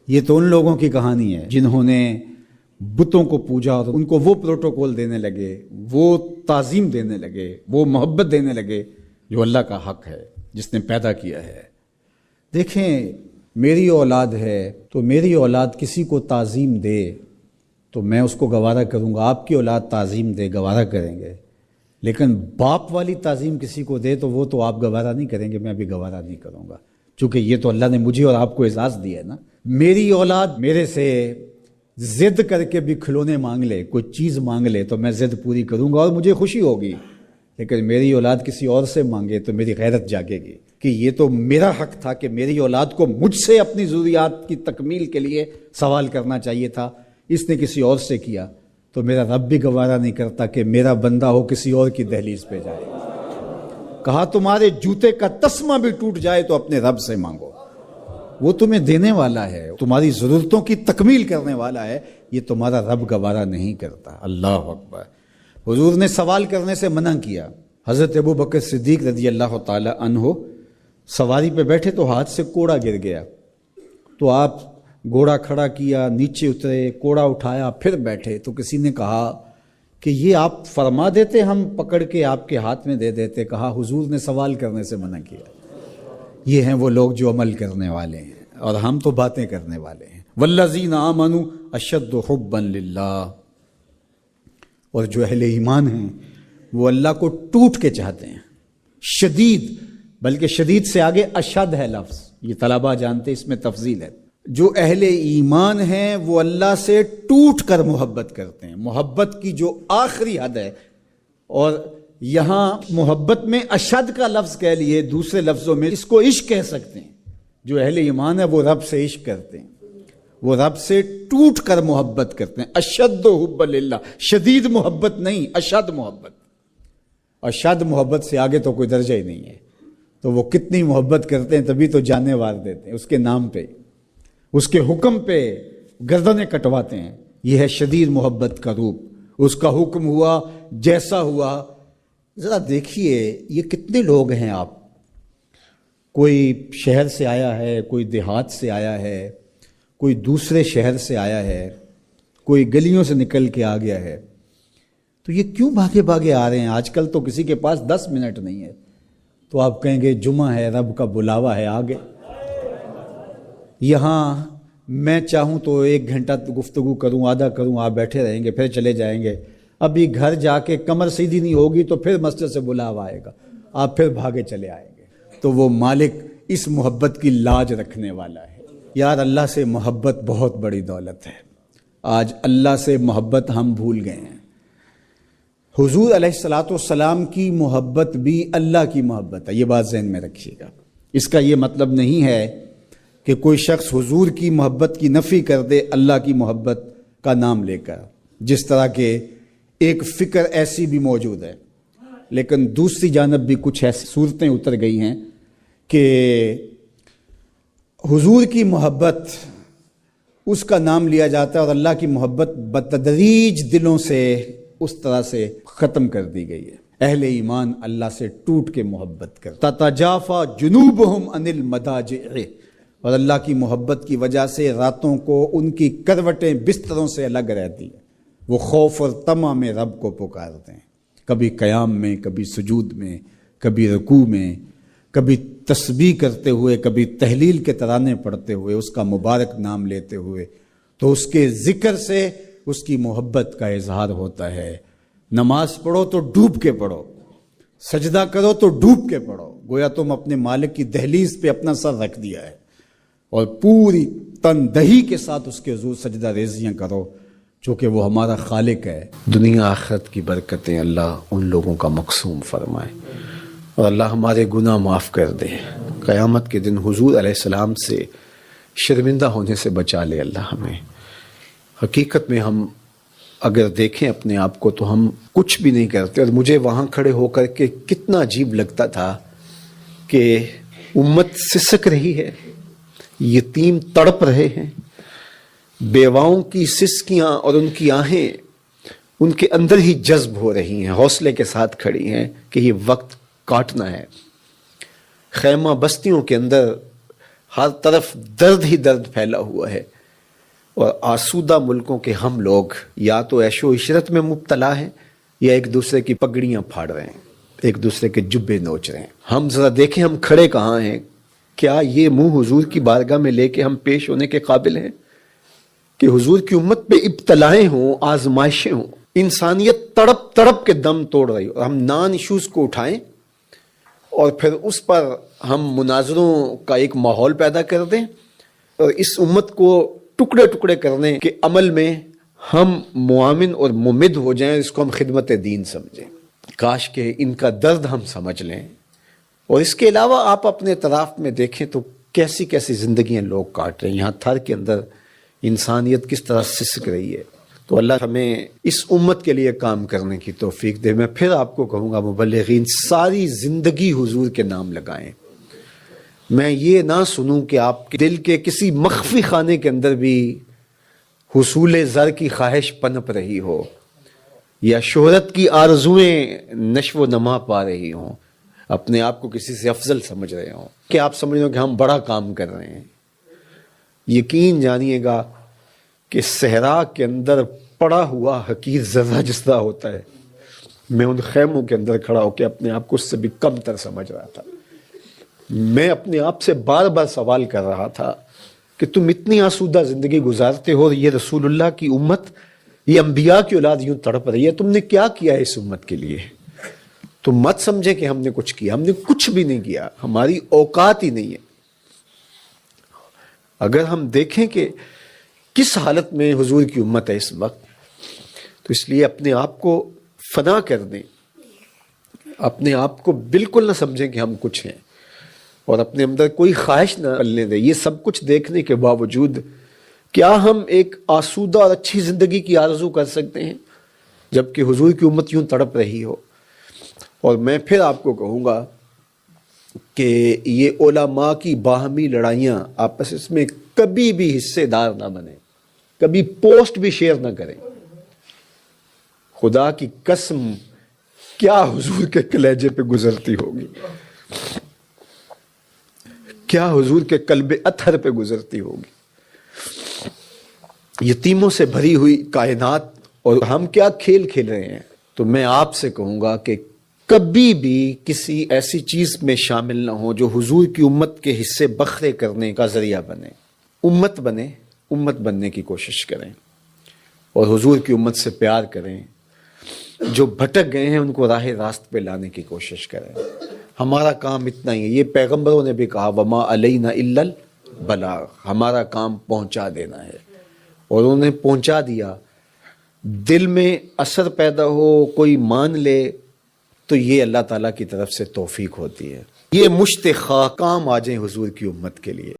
یہ تو ان لوگوں کی کہانی ہے جنہوں نے بتوں کو پوجا اور ان کو وہ پروٹوکول دینے لگے، وہ تعظیم دینے لگے، وہ محبت دینے لگے جو اللہ کا حق ہے، جس نے پیدا کیا ہے۔ دیکھیں، میری اولاد ہے تو میری اولاد کسی کو تعظیم دے تو میں اس کو گوارا کروں گا، آپ کی اولاد تعظیم دے گوارا کریں گے، لیکن باپ والی تعظیم کسی کو دے تو وہ تو آپ گوارا نہیں کریں گے، میں بھی گوارا نہیں کروں گا، چونکہ یہ تو اللہ نے مجھے اور آپ کو اعزاز دیا ہے نا۔ میری اولاد میرے سے ضد کر کے بھی کھلونے مانگ لے، کوئی چیز مانگ لے تو میں ضد پوری کروں گا اور مجھے خوشی ہوگی، لیکن میری اولاد کسی اور سے مانگے تو میری غیرت جاگے گی کہ یہ تو میرا حق تھا کہ میری اولاد کو مجھ سے اپنی ضروریات کی تکمیل کے لیے سوال کرنا چاہیے تھا، اس نے کسی اور سے کیا، تو میرا رب بھی گوارا نہیں کرتا کہ میرا بندہ ہو کسی اور کی دہلیز پہ جائے۔ کہا تمہارے جوتے کا تسمہ بھی ٹوٹ جائے تو اپنے رب سے مانگو، وہ تمہیں دینے والا ہے، تمہاری ضرورتوں کی تکمیل کرنے والا ہے، یہ تمہارا رب گوارا نہیں کرتا۔ اللہ اکبر۔ حضور نے سوال کرنے سے منع کیا۔ حضرت ابو بکر صدیق رضی اللہ تعالی عنہ سواری پہ بیٹھے تو ہاتھ سے کوڑا گر گیا، تو آپ گھوڑا کھڑا کیا، نیچے اترے، کوڑا اٹھایا، پھر بیٹھے، تو کسی نے کہا کہ یہ آپ فرما دیتے، ہم پکڑ کے آپ کے ہاتھ میں دے دیتے۔ کہا حضور نے سوال کرنے سے منع کیا۔ یہ ہیں وہ لوگ جو عمل کرنے والے ہیں اور ہم تو باتیں کرنے والے ہیں۔ والذین آمنوا اشد حبا للہ، اور جو اہل ایمان ہیں وہ اللہ کو ٹوٹ کے چاہتے ہیں، شدید، بلکہ شدید سے آگے اشد ہے لفظ، یہ طلبہ جانتے، اس میں تفضیل ہے۔ جو اہل ایمان ہیں وہ اللہ سے ٹوٹ کر محبت کرتے ہیں، محبت کی جو آخری حد ہے، اور یہاں محبت میں اشد کا لفظ کہہ لیے، دوسرے لفظوں میں اس کو عشق کہہ سکتے ہیں۔ جو اہل ایمان ہے وہ رب سے عشق کرتے ہیں، وہ رب سے ٹوٹ کر محبت کرتے ہیں۔ اشد حب للہ، شدید محبت نہیں، اشد محبت۔ اشد محبت سے آگے تو کوئی درجہ ہی نہیں ہے، تو وہ کتنی محبت کرتے ہیں، تبھی تو جانیں وار دیتے ہیں اس کے نام پہ، اس کے حکم پہ گردنیں کٹواتے ہیں۔ یہ ہے شدید محبت کا روپ۔ اس کا حکم ہوا جیسا ہوا۔ ذرا دیکھیے یہ کتنے لوگ ہیں، آپ کوئی شہر سے آیا ہے، کوئی دیہات سے آیا ہے، کوئی دوسرے شہر سے آیا ہے، کوئی گلیوں سے نکل کے آ گیا ہے، تو یہ کیوں بھاگے بھاگے آ رہے ہیں؟ آج کل تو کسی کے پاس 10 منٹ نہیں ہے، تو آپ کہیں گے جمعہ ہے، رب کا بلاوا ہے آگے۔ یہاں میں چاہوں تو 1 گھنٹہ گفتگو کروں، آدھا کروں، آپ بیٹھے رہیں گے، پھر چلے جائیں گے۔ ابھی گھر جا کے کمر سیدھی نہیں ہوگی تو پھر مسجد سے بلاوا آئے گا، آپ پھر بھاگے چلے آئیں گے۔ تو وہ مالک اس محبت کی لاج رکھنے والا ہے۔ یار اللہ سے محبت بہت بڑی دولت ہے۔ آج اللہ سے محبت ہم بھول گئے ہیں۔ حضور علیہ الصلوۃ والسلام کی محبت بھی اللہ کی محبت ہے، یہ بات ذہن میں رکھیے گا۔ اس کا یہ مطلب نہیں ہے کہ کوئی شخص حضور کی محبت کی نفی کر دے اللہ کی محبت کا نام لے کر، جس طرح کہ ایک فکر ایسی بھی موجود ہے، لیکن دوسری جانب بھی کچھ ایسی صورتیں اتر گئی ہیں کہ حضور کی محبت اس کا نام لیا جاتا ہے اور اللہ کی محبت بتدریج دلوں سے اس طرح سے ختم کر دی گئی ہے۔ اہل ایمان اللہ سے ٹوٹ کے محبت کرتا، تتجافا جنوبہم عن المضاجع، اور اللہ کی محبت کی وجہ سے راتوں کو ان کی کروٹیں بستروں سے الگ رہتی ہیں، وہ خوف اور طمع میں رب کو پکارتے ہیں، کبھی قیام میں، کبھی سجود میں، کبھی رکوع میں، کبھی تسبیح کرتے ہوئے، کبھی تہلیل کے ترانے پڑھتے ہوئے، اس کا مبارک نام لیتے ہوئے، تو اس کے ذکر سے اس کی محبت کا اظہار ہوتا ہے۔ نماز پڑھو تو ڈوب کے پڑھو، سجدہ کرو تو ڈوب کے پڑھو، گویا تم اپنے مالک کی دہلیز پہ اپنا سر رکھ دیا ہے، اور پوری تندہی کے ساتھ اس کے حضور سجدہ ریزیاں کرو، چونکہ وہ ہمارا خالق ہے۔ دنیا آخرت کی برکتیں اللہ ان لوگوں کا مقسوم فرمائے، اور اللہ ہمارے گناہ معاف کر دے، قیامت کے دن حضور علیہ السلام سے شرمندہ ہونے سے بچا لے اللہ ہمیں۔ حقیقت میں ہم اگر دیکھیں اپنے آپ کو تو ہم کچھ بھی نہیں کرتے، اور مجھے وہاں کھڑے ہو کر کے کتنا عجیب لگتا تھا کہ امت سسک رہی ہے، یتیم تڑپ رہے ہیں، بیواؤں کی سسکیاں اور ان کی آہیں ان کے اندر ہی جذب ہو رہی ہیں، حوصلے کے ساتھ کھڑی ہیں کہ یہ وقت کاٹنا ہے۔ خیمہ بستیوں کے اندر ہر طرف درد ہی درد پھیلا ہوا ہے، اور آسودہ ملکوں کے ہم لوگ یا تو عیش و عشرت میں مبتلا ہیں یا ایک دوسرے کی پگڑیاں پھاڑ رہے ہیں، ایک دوسرے کے جبے نوچ رہے ہیں۔ ہم ذرا دیکھیں ہم کھڑے کہاں ہیں؟ کیا یہ منہ حضور کی بارگاہ میں لے کے ہم پیش ہونے کے قابل ہیں کہ حضور کی امت پہ ابتلائیں ہوں، آزمائشیں ہوں، انسانیت تڑپ تڑپ کے دم توڑ رہی ہو، ہم نان ایشوز کو اٹھائیں اور پھر اس پر ہم مناظروں کا ایک ماحول پیدا کر دیں اور اس امت کو ٹکڑے ٹکڑے کرنے کے عمل میں ہم معاون اور ممد ہو جائیں، اس کو ہم خدمت دین سمجھیں۔ کاش کہ ان کا درد ہم سمجھ لیں۔ اور اس کے علاوہ آپ اپنے اطراف میں دیکھیں تو کیسی کیسی زندگیاں لوگ کاٹ رہے ہیں، یہاں تھر کے اندر انسانیت کس طرح سسک رہی ہے۔ تو اللہ ہمیں اس امت کے لیے کام کرنے کی توفیق دے۔ میں پھر آپ کو کہوں گا مبلغین ساری زندگی حضور کے نام لگائیں۔ میں یہ نہ سنوں کہ آپ کے دل کے کسی مخفی خانے کے اندر بھی حصول زر کی خواہش پنپ رہی ہو یا شہرت کی آرزویں نشو و نما پا رہی ہوں، اپنے آپ کو کسی سے افضل سمجھ رہے ہوں کہ آپ سمجھ رہے ہو کہ ہم بڑا کام کر رہے ہیں۔ یقین جانیے گا کہ صحرا کے اندر پڑا ہوا حقیر ذرہ جس طرح ہوتا ہے، میں ان خیموں کے اندر کھڑا ہو کے اپنے آپ کو اس سے بھی کم تر سمجھ رہا تھا۔ میں اپنے آپ سے بار بار سوال کر رہا تھا کہ تم اتنی آسودہ زندگی گزارتے ہو اور یہ رسول اللہ کی امت، یہ انبیاء کی اولاد یوں تڑپ رہی ہے، تم نے کیا کیا ہے اس امت کے لیے؟ تم مت سمجھے کہ ہم نے کچھ کیا، ہم نے کچھ بھی نہیں کیا، ہماری اوقات ہی نہیں ہے۔ اگر ہم دیکھیں کہ کس حالت میں حضور کی امت ہے اس وقت، تو اس لیے اپنے آپ کو فنا کر دیں، اپنے آپ کو بالکل نہ سمجھیں کہ ہم کچھ ہیں، اور اپنے اندر کوئی خواہش نہ پلنے دیں۔ یہ سب کچھ دیکھنے کے باوجود کیا ہم ایک آسودہ اور اچھی زندگی کی آرزو کر سکتے ہیں جبکہ حضور کی امت یوں تڑپ رہی ہو؟ اور میں پھر آپ کو کہوں گا کہ یہ علماء کی باہمی لڑائیاں آپس میں کبھی بھی حصے دار نہ بنیں، کبھی پوسٹ بھی شیئر نہ کریں۔ خدا کی قسم کیا حضور کے کلیجے پہ گزرتی ہوگی، کیا حضور کے قلب اطہر پہ گزرتی ہوگی۔ یتیموں سے بھری ہوئی کائنات اور ہم کیا کھیل کھیل رہے ہیں۔ تو میں آپ سے کہوں گا کہ کبھی بھی کسی ایسی چیز میں شامل نہ ہو جو حضور کی امت کے حصے بکھرے کرنے کا ذریعہ بنے۔ امت بنے، امت بننے کی کوشش کریں اور حضور کی امت سے پیار کریں۔ جو بھٹک گئے ہیں ان کو راہ راست پہ لانے کی کوشش کریں۔ ہمارا کام اتنا ہی ہے، یہ پیغمبروں نے بھی کہا وما علینا الا البلاغ، ہمارا کام پہنچا دینا ہے، اور انہوں نے پہنچا دیا۔ دل میں اثر پیدا ہو، کوئی مان لے، تو یہ اللہ تعالیٰ کی طرف سے توفیق ہوتی ہے۔ یہ مشت خواہ کام آ جائیں حضور کی امت کے لیے۔